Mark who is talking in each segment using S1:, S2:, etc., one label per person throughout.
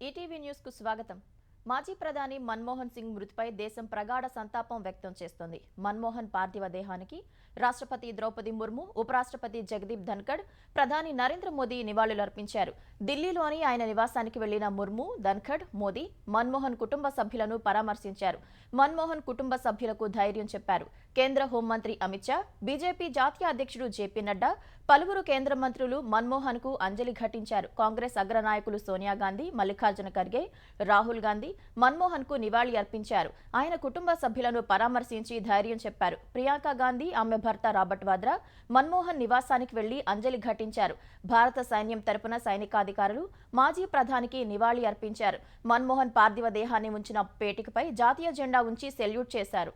S1: ETV news కు స్వాగతం. మాజీ ప్రధాని మన్మోహన్ సింగ్ మృతిపై దేశం ప్రగాఢ సంతాపం వ్యక్తం చేస్తోంది. మన్మోహన్ పార్థివ దేహానికి రాష్ట్రపతి ద్రౌపది ముర్ము, ఉపరాష్ట్రపతి జగదీప్ ధన్కడ్, ప్రధాని నరేంద్ర మోదీ నివాళులర్పించారు. ఢిల్లీలోని ఆయన నివాసానికి వెళ్లిన ముర్ము, ధన్కడ్, మోదీ మన్మోహన్ కుటుంబ సభ్యులను పరామర్శించారు. మన్మోహన్ కుటుంబ సభ్యులకు ధైర్యం చెప్పారు. కేంద్ర హోంమంత్రి అమిత్ షా, బీజేపీ జాతీయ అధ్యక్షుడు జేపీ నడ్డా, పలువురు కేంద్ర మంత్రులు మన్మోహన్ కు అంజలి ఘటించారు. కాంగ్రెస్ అగ్రనాయకులు సోనియా గాంధీ, మల్లికార్జున ఖర్గే, రాహుల్ గాంధీ మన్మోహన్ కు నివాళి అర్పించారు. ఆయన కుటుంబ సభ్యులను పరామర్శించి ధైర్యం చెప్పారు. ప్రియాంక గాంధీ, ఆమె భర్త రాబర్ట్ వాద్రా మన్మోహన్ నివాసానికి వెళ్లి అంజలి ఘటించారు. భారత సైన్యం తరపున సైనికాధికారులు మాజీ ప్రధానికి నివాళి అర్పించారు. మన్మోహన్ పార్థివ దేహాన్ని ఉంచిన పేటికపై జాతీయ జెండా ఉంచి సెల్యూట్ చేశారు.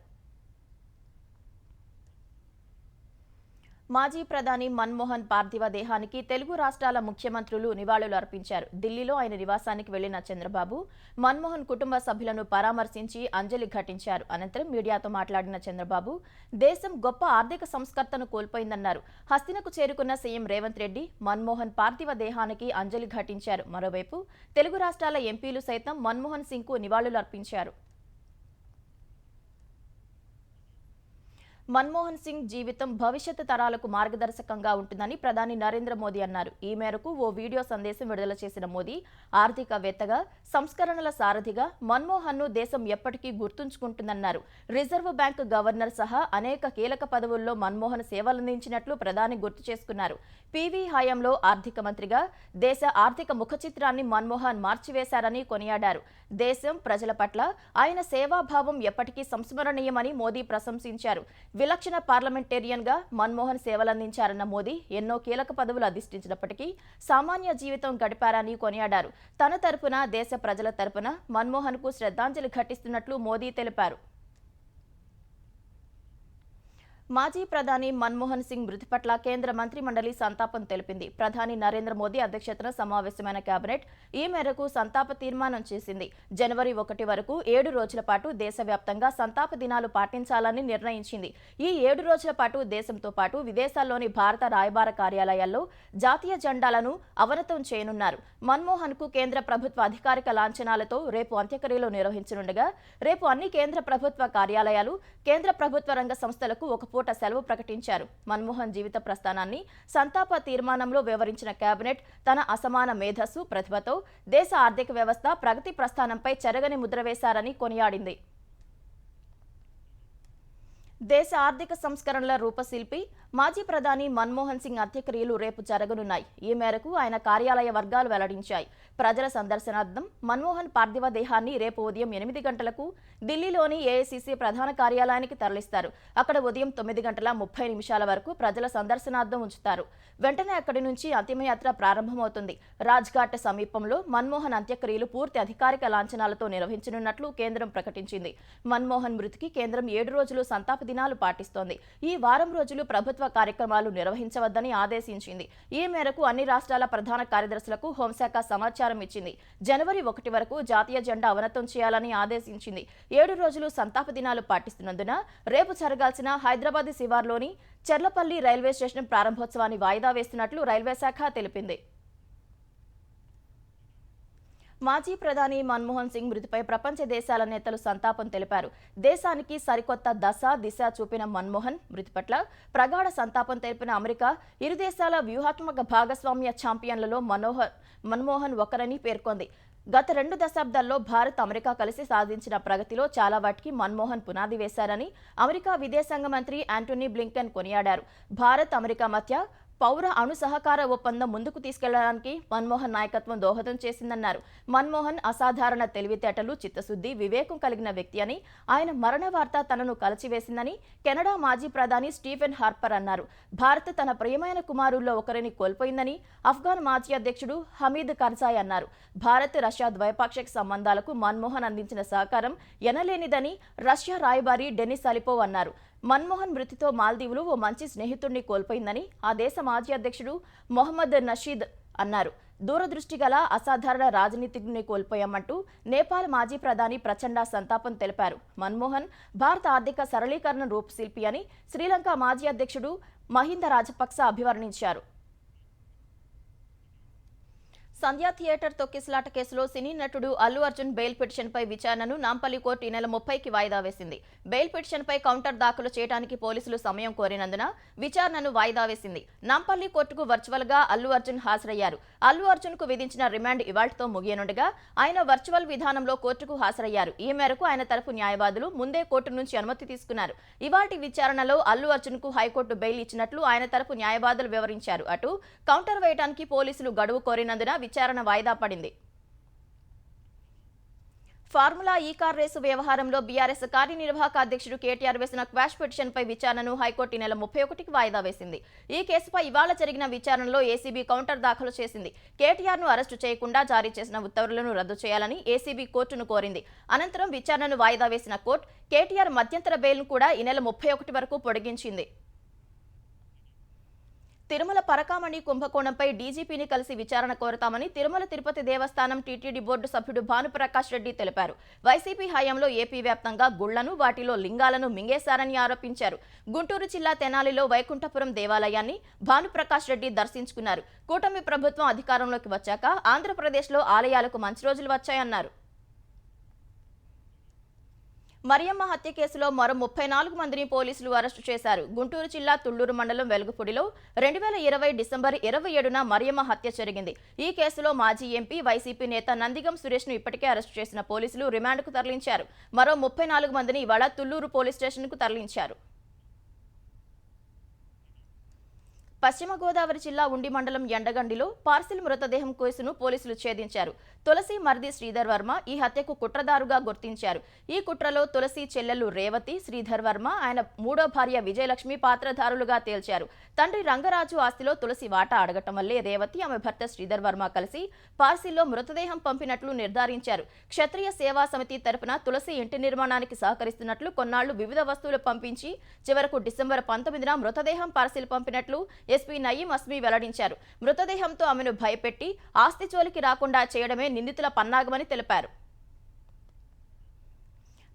S1: మాజీ ప్రధాని మన్మోహన్ పార్థివ దేహానికి తెలుగు రాష్ట్రాల ముఖ్యమంత్రులు నివాళులు అర్పించారు. ఢిల్లీలో ఆయన నివాసానికి వెళ్లిన చంద్రబాబు మన్మోహన్ కుటుంబ సభ్యులను పరామర్శించి అంజలి ఘటించారు. అనంతరం మీడియాతో మాట్లాడిన చంద్రబాబు, దేశం గొప్ప ఆర్థిక సంస్కర్తను కోల్పోయిందన్నారు. హస్తినకు చేరుకున్న సీఎం రేవంత్ రెడ్డి మన్మోహన్ పార్థివ దేహానికి అంజలి ఘటించారు. మరోవైపు తెలుగు రాష్ట్రాల ఎంపీలు సైతం మన్మోహన్ సింగ్ కు నివాళులు అర్పించారు. మన్మోహన్ సింగ్ జీవితం భవిష్యత్తు తరాలకు మార్గదర్శకంగా ఉంటుందని ప్రధాని నరేంద్ర మోదీ అన్నారు. ఈ మేరకు ఓ వీడియో సందేశం విడుదల చేసిన మోదీ, ఆర్థికవేత్తగా, సంస్కరణల సారథిగా మన్మోహన్ ను దేశం ఎప్పటికీ గుర్తుంచుకుంటుందన్నారు. రిజర్వ్ బ్యాంక్ గవర్నర్ సహా అనేక కీలక పదవుల్లో మన్మోహన్ సేవలందించినట్లు ప్రధాని గుర్తు చేసుకున్నారు. పీవీ హయాంలో ఆర్థిక మంత్రిగా దేశ ఆర్థిక ముఖచిత్రాన్ని మన్మోహన్ మార్చివేశారని కొనియాడారు. దేశం, ప్రజల పట్ల ఆయన సేవాభావం ఎప్పటికీ సంస్మరణీయమని మోదీ ప్రశంసించారు. విలక్షణ పార్లమెంటేరియన్ గా మన్మోహన్ సేవలందించారన్న మోదీ, ఎన్నో కీలక పదవులు అధిష్ఠించినప్పటికీ సామాన్య జీవితం గడిపారని కొనియాడారు. తన తరపున, దేశ ప్రజల తరపున మన్మోహన్ కు శ్రద్ధాంజలి ఘటిస్తున్నట్లు మోదీ తెలిపారు. మాజీ ప్రధాని మన్మోహన్ సింగ్ మృతి పట్ల కేంద్ర మంత్రి మండలి సంతాపం తెలిపింది. ప్రధాని నరేంద్ర మోదీ అధ్యక్షతన సమావేశమైన కేబినెట్ ఈ మేరకు సంతాప తీర్మానం చేసింది. జనవరి 1 వరకు 7 రోజుల పాటు దేశవ్యాప్తంగా సంతాప దినాలు పాటించాలని నిర్ణయించింది. ఈ 7 రోజుల పాటు దేశంతో పాటు విదేశాల్లోని భారత రాయబార కార్యాలయాల్లో జాతీయ జెండాలను అవనతం చేయనున్నారు. మన్మోహన్ కు కేంద్ర ప్రభుత్వ అధికారిక లాంఛనాలతో రేపు అంత్యక్రియలు నిర్వహించనుండగా, రేపు అన్ని కేంద్ర ప్రభుత్వ కార్యాలయాలు, కేంద్ర ప్రభుత్వ రంగ సంస్థలకు ఒక పూట సెలవు ప్రకటించారు. మన్మోహన్ జీవిత ప్రస్థానాన్ని సంతాప తీర్మానంలో వివరించిన కేబినెట్ తన అసమాన మేధస్సు, ప్రతిభతో దేశ ఆర్థిక వ్యవస్థ ప్రగతి ప్రస్థానంపై చెరగని ముద్ర వేశారని కొనియాడింది. దేశ ఆర్థిక సంస్కరణల రూపశిల్పి మాజీ ప్రధాని మన్మోహన్ సింగ్ అంత్యక్రియలు రేపు జరగనున్నాయి. ఈ మేరకు ఆయన కార్యాలయ వర్గాలు వెల్లడించాయి. ప్రజల సందర్శనార్థం మన్మోహన్ పార్థివ దేహాన్ని రేపు ఉదయం 8 గంటలకు ఢిల్లీలోని ఏఐసీసీ ప్రధాన కార్యాలయానికి తరలిస్తారు. అక్కడ ఉదయం 9:30 వరకు ప్రజల సందర్శనార్థం ఉంచుతారు. వెంటనే అక్కడి నుంచి అంతిమయాత్ర ప్రారంభమవుతుంది. రాజ్ఘాట్ సమీపంలో మన్మోహన్ అంత్యక్రియలు పూర్తి అధికారిక లాంఛనాలతో నిర్వహించనున్నట్లు కేంద్రం ప్రకటించింది. మన్మోహన్ మృతికి కేంద్రం 7 రోజులు సంతాప దినాలు పాటిస్తోంది. ఈ వారం రోజులు ప్రభుత్వ కార్యక్రమాలు నిర్వహించవద్దని ఆదేశించింది. ఈ మేరకు అన్ని రాష్ట్రాల ప్రధాన కార్యదర్శులకు హోంశాఖ సమాచారం ఇచ్చింది. జనవరి 1 వరకు జాతీయ జెండా అవనతం చేయాలని ఆదేశించింది. 7 రోజులు సంతాప దినాలు పాటిస్తున్నందున రేపు జరగాల్సిన హైదరాబాద్ శివార్లోని చెర్లపల్లి రైల్వే స్టేషన్ ప్రారంభోత్సవాన్ని వాయిదా వేస్తున్నట్లు రైల్వే శాఖ తెలిపింది. మాజీ ప్రధాని మన్మోహన్ సింగ్ మృతిపై ప్రపంచ దేశాల నేతలు సంతాపం తెలిపారు. దేశానికి సరికొత్త దశ, దిశ చూపిన మన్మోహన్ మృతి పట్ల ప్రగాఢ సంతాపం తెలిపిన అమెరికా, ఇరు దేశాల వ్యూహాత్మక భాగస్వామ్య ఛాంపియన్లలో మన్మోహన్ ఒకరని పేర్కొంది. గత 2 దశాబ్దాల్లో భారత్, అమెరికా కలిసి సాధించిన ప్రగతిలో చాలా వాటికి మన్మోహన్ పునాది వేశారని అమెరికా విదేశాంగ మంత్రి యాంటోనీ బ్లింకెన్ కొనియాడారు. భారత్, అమెరికా మధ్య పౌర అణు సహకార ఒప్పందం ముందుకు తీసుకెళ్లడానికి మన్మోహన్ నాయకత్వం దోహదం చేసిందన్నారు. మన్మోహన్ అసాధారణ తెలివితేటలు, చిత్తశుద్ధి, వివేకం కలిగిన వ్యక్తి అని, ఆయన మరణ వార్త తనను కలచివేసిందని కెనడా మాజీ ప్రధాని స్టీఫెన్ హార్పర్ అన్నారు. భారత్ తన ప్రియమైన కుమారుల్లో ఒకరిని కోల్పోయిందని ఆఫ్ఘన్ మాజీ అధ్యక్షుడు హమీద్ కర్జాయ్ అన్నారు. భారత్, రష్యా ద్వైపాక్షిక సంబంధాలకు మన్మోహన్ అందించిన సహకారం ఎనలేనిదని రష్యా రాయబారి డెనిస్ అలిపోవ్ అన్నారు. మన్మోహన్ మృతితో మాల్దీవులు ఓ మంచి స్నేహితుడిని కోల్పోయిందని ఆ దేశ మాజీ అధ్యక్షుడు మొహమ్మద్ నషీద్ అన్నారు. దూరదృష్టి గల అసాధారణ రాజనీతిజ్ఞుని కోల్పోయామంటూ నేపాల్ మాజీ ప్రధాని ప్రచండ సంతాపం తెలిపారు. మన్మోహన్ భారత ఆర్థిక సరళీకరణ రూపశిల్పి అని శ్రీలంక మాజీ అధ్యక్షుడు మహింద రాజపక్స అభివర్ణించారు. సంధ్యా థియేటర్ తొక్కిసలాట కేసులో సినీ నటుడు అల్లు అర్జున్ బెయిల్ పిటిషన్పై విచారణను నాంపల్లి కోర్టు ఈ నెల 30కి వాయిదా వేసింది. బెయిల్ పిటిషన్పై కౌంటర్ దాఖలు చేయడానికి పోలీసులు సమయం కోరినందున విచారణను వాయిదా వేసింది. నాంపల్లి కోర్టుకు వర్చువల్గా అల్లు అర్జున్ హాజరయ్యారు. అల్లు అర్జున్కు విధించిన రిమాండ్ ఇవాళ్టితో ముగియనుండగా ఆయన వర్చువల్ విధానంలో కోర్టుకు హాజరయ్యారు. ఈ మేరకు ఆయన తరపు న్యాయవాదులు ముందే కోర్టు నుంచి అనుమతి తీసుకున్నారు. ఇవాల్టి విచారణలో అల్లు అర్జున్కు హైకోర్టు బెయిల్ ఇచ్చినట్లు ఆయన తరపు న్యాయవాదులు వివరించారు. అటు కౌంటర్ వేయడానికి పోలీసులు గడువు కోరినందున విచారణ వాయిదా పడింది. ఫార్ములా ఈ కార్ రేసు వ్యవహారంలో బీఆర్ఎస్ కార్యనిర్వాహక అధ్యక్షుడు కేటీఆర్ వేసిన క్వాష్ పిటిషన్పై విచారణను హైకోర్టు ఈ నెల 31కి వాయిదా వేసింది. ఈ కేసుపై ఇవాళ జరిగిన విచారణలో ఏసీబీ కౌంటర్ దాఖలు చేసింది. కేటీఆర్ను అరెస్టు చేయకుండా జారీ చేసిన ఉత్తర్వులను రద్దు చేయాలని ఏసీబీ కోర్టును కోరింది. అనంతరం విచారణను వాయిదా వేసిన కోర్టు కేటీఆర్ మధ్యంతర బెయిల్ను కూడా ఈ నెల 31 వరకు పొడిగించింది. తిరుమల పరకామణి కుంభకోణంపై డీజీపీని కలిసి విచారణ కోరతామని తిరుమల తిరుపతి దేవస్థానం టీటీడీ బోర్డు సభ్యుడు భానుప్రకాష్ రెడ్డి తెలిపారు. వైసీపీ హయాంలో ఏపీ వ్యాప్తంగా గుళ్లను, వాటిలో లింగాలను మింగేశారని ఆరోపించారు. గుంటూరు జిల్లా తెనాలిలో వైకుంఠపురం దేవాలయాన్ని భానుప్రకాష్ రెడ్డి దర్శించుకున్నారు. కూటమి ప్రభుత్వం అధికారంలోకి వచ్చాక ఆంధ్రప్రదేశ్లో ఆలయాలకు మంచి రోజులు వచ్చాయన్నారు. మరియమ్మ హత్య కేసులో మరో 34 మందిని పోలీసులు అరెస్టు చేశారు. గుంటూరు జిల్లా తుళ్లూరు మండలం వెలుగుపూడిలో 2020 డిసెంబర్ 27న మరియమ్మ హత్య జరిగింది. ఈ కేసులో మాజీ ఎంపీ, వైసీపీ నేత నందిగం సురేష్ను ఇప్పటికే అరెస్టు చేసిన పోలీసులు రిమాండ్కు తరలించారు. మరో 34 మందిని ఇవాళ తుళ్లూరు పోలీస్ స్టేషన్కు తరలించారు. పశ్చిమ గోదావరి జిల్లా ఉండి మండలం ఎండగండిలో పార్సిల్ మృతదేహం కేసును పోలీసులు ఛేదించారు. తులసి మర్ది శ్రీధర్ వర్మ ఈ హత్యకు కుట్రదారుగా గుర్తించారు. ఈ కుట్రలో తులసి చెల్లెలు రేవతి, శ్రీధర్ వర్మ, ఆయన మూడో భార్య విజయలక్ష్మి పాత్రధారులుగా తేల్చారు. తండ్రి రంగరాజు ఆస్తిలో తులసి వాటా అడగటం వల్లే రేవతి, ఆమె భర్త శ్రీధర్ వర్మ కలిసి పార్సిల్లో మృతదేహం పంపినట్లు నిర్ధారించారు. క్షత్రియ సేవా సమితి తరపున తులసి ఇంటి నిర్మాణానికి సహకరిస్తున్నట్లు కొన్నాళ్లు వివిధ వస్తువులు పంపించి చివరకు డిసెంబర్ 19న మృతదేహం పార్సిల్ పంపినట్లు ఎస్పీ నయీం అస్మీ వెల్లడించారు. మృతదేహంతో ఆమెను భయపెట్టి ఆస్తి జోలికి రాకుండా చేయడమే నిందితుల పన్నాగమని తెలిపారు.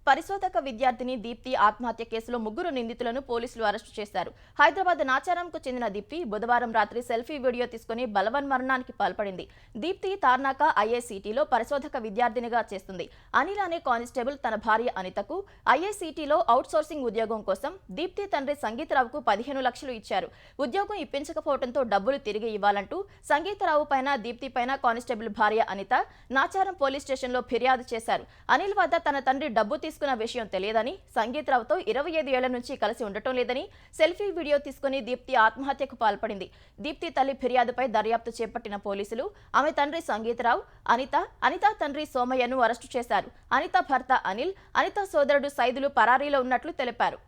S1: పరిశోధక విద్యార్థిని దీప్తి ఆత్మహత్య కేసులో 3 నిందితులను పోలీసులు అరెస్టు చేశారు. హైదరాబాద్ నాచారంకు చెందిన దీప్తి బుధవారం రాత్రి సెల్ఫీ వీడియో తీసుకుని బలవన్మరణానికి పాల్పడింది. దీప్తి తార్నాక ఐఐసిటీలో పరిశోధక విద్యార్థినిగా చేస్తుంది. అనిల్ అనే కానిస్టేబుల్ తన భార్య అనితకు ఐఐసిటీలో అవుట్సోర్సింగ్ ఉద్యోగం కోసం దీప్తి తండ్రి సంగీతరావుకు 15 లక్షలు ఇచ్చారు. ఉద్యోగం ఇప్పించకపోవడంతో డబ్బులు తిరిగి ఇవ్వాలంటూ సంగీతరావు పైన, దీప్తి పైన కానిస్టేబుల్ భార్య అనిత నాచారం పోలీస్ స్టేషన్లో ఫిర్యాదు చేశారు. అనిల్ వద్ద తన తండ్రి డబ్బు తీసుకున్న విషయం తెలియదని, సంగీతరావుతో 25 ఏళ్ల నుంచి కలిసి ఉండటం లేదని సెల్ఫీ వీడియో తీసుకుని దీప్తి ఆత్మహత్యకు పాల్పడింది. దీప్తి తల్లి ఫిర్యాదుపై దర్యాప్తు చేపట్టిన పోలీసులు ఆమె తండ్రి సంగీతరావు, అనిత తండ్రి సోమయ్యను అరెస్టు చేశారు. అనిత భర్త అనిల్, అనిత సోదరుడు సైదులు పరారీలో ఉన్నట్లు తెలిపారు.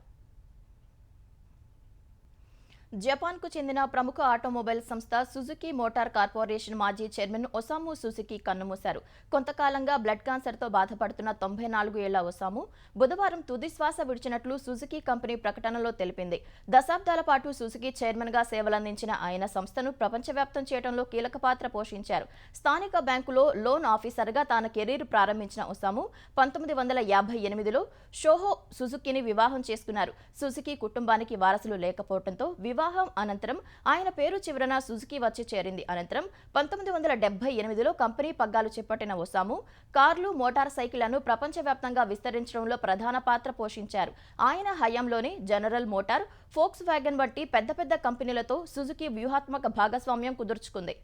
S1: జపాన్కు చెందిన ప్రముఖ ఆటోమొబైల్ సంస్థ సుజుకి మోటార్ కార్పొరేషన్ మాజీ చైర్మన్ ఒసాము సుజుకి కన్నుమూశారు. కొంతకాలంగా బ్లడ్ క్యాన్సర్తో బాధపడుతున్న 94 ఏళ్ల ఒసాము బుధవారం తుది శ్వాస విడిచినట్లు సుజుకి కంపెనీ ప్రకటనలో తెలిపింది. దశాబ్దాల పాటు సుజుకి చైర్మన్గా సేవలందించిన ఆయన సంస్థను ప్రపంచవ్యాప్తం చేయడంలో కీలక పాత్ర పోషించారు. స్థానిక బ్యాంకులో లోన్ ఆఫీసర్గా తాను కెరీర్ ప్రారంభించిన ఒసాము 1958లో షోహో సుజుకిని వివాహం చేసుకున్నారు. సుజుకి కుటుంబానికి వారసులు లేకపోవడంతో వివాహం అనంతరం ఆయన పేరు చివరన సుజుకి వచ్చి చేరింది. అనంతరం 1978లో కంపెనీ పగ్గాలు చేపట్టిన ఒసాము కార్లు, మోటార్ సైకిళ్లను ప్రపంచవ్యాప్తంగా విస్తరించడంలో ప్రధాన పాత్ర పోషించారు. ఆయన హయాంలోనే జనరల్ మోటార్, ఫోక్స్ వ్యాగన్ వంటి పెద్ద పెద్ద కంపెనీలతో సుజుకి వ్యూహాత్మక భాగస్వామ్యం కుదుర్చుకుంది.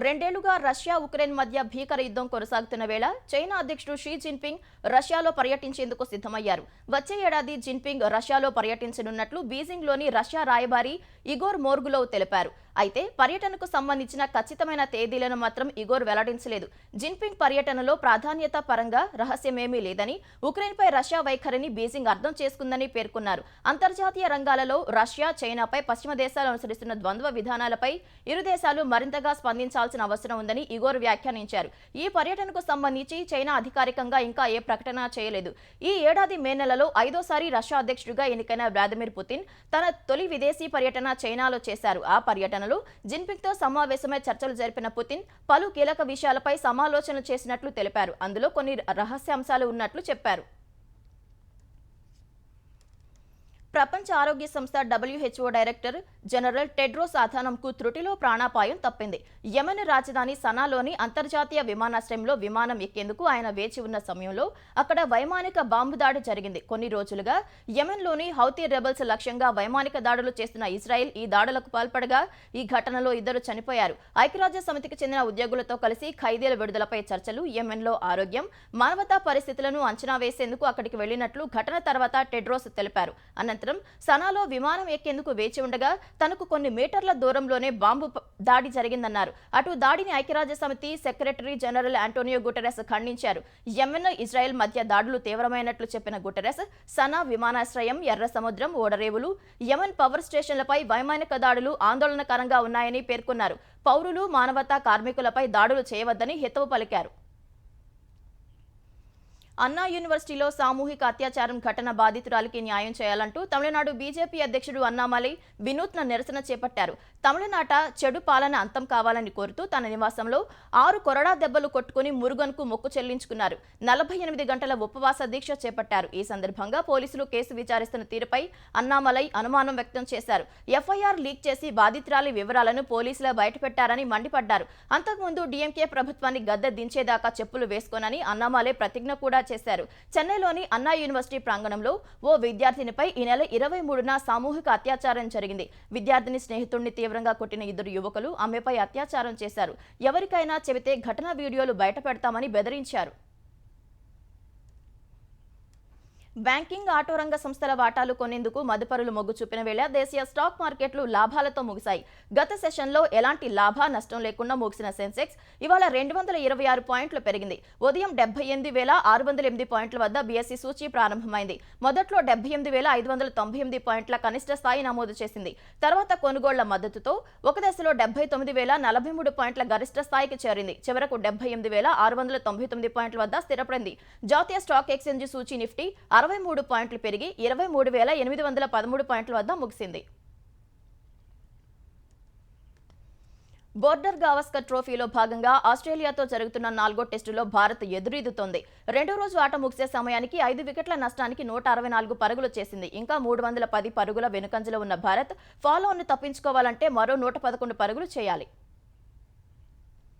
S1: 2 ఏళ్లుగా రష్యా, ఉక్రెయిన్ మధ్య భీకర యుద్ధం కొనసాగుతున్న వేళ చైనా అధ్యక్షుడు షీ జిన్పింగ్ రష్యాలో పర్యటించేందుకు సిద్ధమయ్యారు. వచ్చే ఏడాది జిన్పింగ్ రష్యాలో పర్యటించనున్నట్లు బీజింగ్లోని రష్యా రాయబారి ఇగోర్ మోర్గులోవ్ తెలిపారు. అయితే పర్యటనకు సంబంధించిన ఖచ్చితమైన తేదీలను మాత్రం ఇగోర్ వెల్లడించలేదు. జిన్పింగ్ పర్యటనలో ప్రాధాన్యత పరంగా రహస్యమేమీ లేదని, ఉక్రెయిన్పై రష్యా వైఖరిని బీజింగ్ అర్థం చేసుకుందని పేర్కొన్నారు. అంతర్జాతీయ రంగాలలో రష్యా, చైనాపై పశ్చిమ దేశాలు అనుసరిస్తున్న ద్వంద్వ విధానాలపై ఇరు దేశాలు మరింతగా స్పందించాల్సిన అవసరం ఉందని ఇగోర్ వ్యాఖ్యానించారు. ఈ పర్యటనకు సంబంధించి చైనా అధికారికంగా ఇంకా ఏ ప్రకటన చేయలేదు. ఈ ఏడాది మే నెలలో 5వ రష్యా అధ్యక్షుడిగా ఎన్నికైన వ్లాదిమిర్ పుతిన్ తన తొలి విదేశీ పర్యటన చైనాలో చేశారు. ఆ పర్యటనలో జిన్పింగ్తో సమావేశమై చర్చలు జరిపిన పుతిన్ పలు కీలక విషయాలపై సమాలోచనలు చేసినట్లు తెలిపారు. అందులో కొన్ని రహస్యాంశాలు ఉన్నట్లు చెప్పారు. ప్రపంచ ఆరోగ్య సంస్థ WHO డైరెక్టర్ జనరల్ టెడ్రోస్ అథానంకు త్రుటిలో ప్రాణాపాయం తప్పింది. యెమెన్ రాజధాని సనాలోని అంతర్జాతీయ విమానాశ్రయంలో విమానం ఎక్కేందుకు ఆయన వేచి ఉన్న సమయంలో అక్కడ వైమానిక బాంబు దాడి జరిగింది. కొన్ని రోజులుగా యెమెన్లోని హౌతీ రెబల్స్ లక్ష్యంగా వైమానిక దాడులు చేస్తున్న ఇజ్రాయెల్ ఈ దాడులకు పాల్పడగా ఈ ఘటనలో 2 చనిపోయారు. ఐక్యరాజ్య సమితికి చెందిన ఉద్యోగులతో కలిసి ఖైదీల విడుదలపై చర్చలు, యెమెన్లో ఆరోగ్యం, మానవతా పరిస్థితులను అంచనా వేసేందుకు అక్కడికి వెళ్లినట్లు ఘటన తర్వాత టెడ్రోస్ తెలిపారు. అనంతరం సనాలో విమానం ఎక్కేందుకు వేచి ఉండగా తనకు కొన్ని మీటర్ల దూరంలోనే బాంబు దాడి జరిగిందన్నారు. అటు దాడిని ఐక్యరాజ్య సమితి సెక్రటరీ జనరల్ ఆంటోనియో గుటెరస్ ఖండించారు. యెమెన్, ఇజ్రాయెల్ మధ్య దాడులు తీవ్రమైనట్లు చెప్పిన గుటెరస్ సనా విమానాశ్రయం, ఎర్ర సముద్రం, ఓడరేవులు, యెమెన్ పవర్ స్టేషన్లపై వైమానిక దాడులు ఆందోళనకరంగా ఉన్నాయని పేర్కొన్నారు. పౌరులు, మానవతా కార్మికులపై దాడులు చేయవద్దని హితవు పలికారు. అన్నా యూనివర్సిటీలో సామూహిక అత్యాచారం ఘటన బాధితురాలికి న్యాయం చేయాలంటూ తమిళనాడు బీజేపీ అధ్యక్షుడు అన్నామలై వినూత్న నిరసన చేపట్టారు. తమిళనాట చెడు పాలన అంతం కావాలని కోరుతూ తన నివాసంలో 6 కొరడా దెబ్బలు కొట్టుకుని మురుగన్కు మొక్కు చెల్లించుకున్నారు. 48 గంటల ఉపవాస దీక్ష చేపట్టారు. ఈ సందర్భంగా పోలీసులు కేసు విచారిస్తున్న తీరుపై అన్నామలై అనుమానం వ్యక్తం చేశారు. ఎఫ్ఐఆర్ లీక్ చేసి బాధితురాలి వివరాలను పోలీసులు బయటపెట్టారని మండిపడ్డారు. అంతకుముందు డీఎంకే ప్రభుత్వాన్ని గద్దె దించేదాకా చెప్పులు వేసుకోనని అన్నామలై ప్రతిజ్ఞ కూడా చేశారు. చెన్నైలోని అన్నా యూనివర్సిటీ ప్రాంగణంలో ఓ విద్యార్థినిపై ఈ నెల 23న సామూహిక అత్యాచారం జరిగింది. విద్యార్థిని స్నేహితుడిని తీవ్రంగా కొట్టిన 2 యువకులు ఆమెపై అత్యాచారం చేశారు. ఎవరికైనా చెబితే ఘటన వీడియోలు బయటపెడతామని బెదిరించారు. బ్యాంకింగ్, ఆటో రంగ సంస్థల వాటాలు కొనేందుకు మదుపరులు మొగ్గు చూపిన వేళ దేశీయ స్టాక్ మార్కెట్లు లాభాలతో ముగిశాయి. గత సెషన్లో ఎలాంటి లాభ నష్టం లేకుండా ముగిసిన సెన్సెక్స్ ఇవాళ 226 పాయింట్లు పెరిగింది. ఉదయం 78,608 పాయింట్ల వద్ద బీఎస్ఈ సూచీ ప్రారంభమైంది. మొదట్లో 78,598 పాయింట్ల కనిష్ట స్థాయి నమోదు చేసింది. తర్వాత కొనుగోళ్ల మద్దతుతో ఒక దశలో 79,043 పాయింట్ల గరిష్ట స్థాయికి చేరింది. చివరకు 78,699 పాయింట్ల వద్ద స్థిరపడింది. జాతీయ స్టాక్ ఎక్స్చేంజ్ సూచీ నిఫ్టీ 63 పాయింట్లు పెరిగి 23,813 పాయింట్ల వద్ద ముగిసింది. బోర్డర్ గవాస్కర్ ట్రోఫీలో భాగంగా ఆస్ట్రేలియాతో జరుగుతున్న 4వ టెస్టులో భారత్ ఎదురీదుతోంది. 2వ రోజు ఆట ముగిసే సమయానికి 5 వికెట్ల నష్టానికి 164 పరుగులు చేసింది. ఇంకా 310 పరుగుల వెనుకంజలో ఉన్న భారత్ ఫాలోఆన్ను తప్పించుకోవాలంటే మరో 111 పరుగులు చేయాలి.